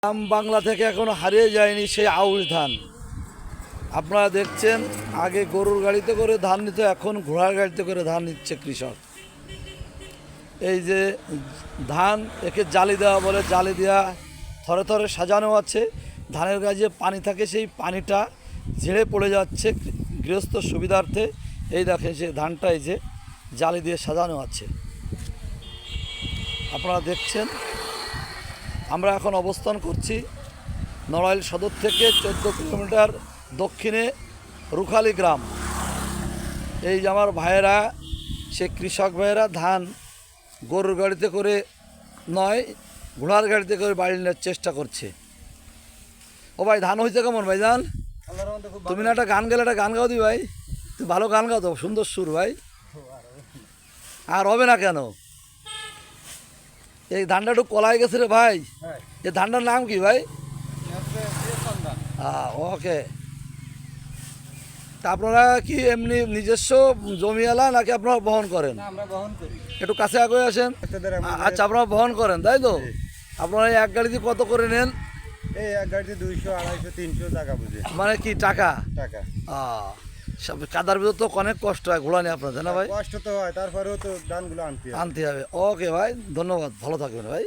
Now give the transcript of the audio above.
গ্রাম বাংলা থেকে এখনো হারিয়ে যায়নি সেই আউশ ধান। আপনারা দেখছেন আগে গরুর গাড়িতে করে ধান নিত, এখন ঘোড়ার গাড়িতে করে ধান নিচ্ছে কৃষক। এই যে ধান একে জালি দেওয়া বলে, জালি দেওয়া থরে থরে সাজানো আছে। ধানের গাছে পানি থাকে, সেই পানিটা ঝেড়ে পড়ে যাচ্ছে গৃহস্থ সুবিধার্থে। এই দেখেন সে ধানটা এই যে জালি দিয়ে সাজানো আছে, আপনারা দেখছেন। আমরা এখন অবস্থান করছি নড়াইল সদর থেকে 14 কিলোমিটার দক্ষিণে রুখালি গ্রাম। এই যে আমার ভাইয়েরা, সে কৃষক ভাইয়েরা ধান গরুর গাড়িতে করে নয়, ঘোড়ার গাড়িতে করে বাড়ি নেওয়ার চেষ্টা করছে। ও ভাই, ধান হয়েছে কেমন ভাই? ধান তুমি না একটা গান গেলে, একটা গান গাও দি ভাই। তুমি ভালো গান গাও তো, সুন্দর সুর ভাই। আর হবে না কেন? এই ধানটা একটু কলাই গেছে রে ভাই। এই ধানটার নাম কি ভাই? ওকে। তা আপনারা কি এমনি নিজস্ব জমিওয়ালা নাকি আপনারা বহন করেন? একটু কাছে আগে আসেন। আচ্ছা, আপনারা বহন করেন তাই তো? আপনারা এক গাড়িতে কত করে নেন? এই এক গাড়িতে 200, 250, 300 টাকা বুঝে। মানে কি টাকা? টাকা। কাদার ভিতর তো অনেক কষ্ট হয় ঘোড়া নিয়ে আপনাদের, না ভাই? কষ্ট তো হয়, তারপরেও তো ধানগুলো আনতে হবে। ওকে ভাই, ধন্যবাদ, ভালো থাকবেন ভাই।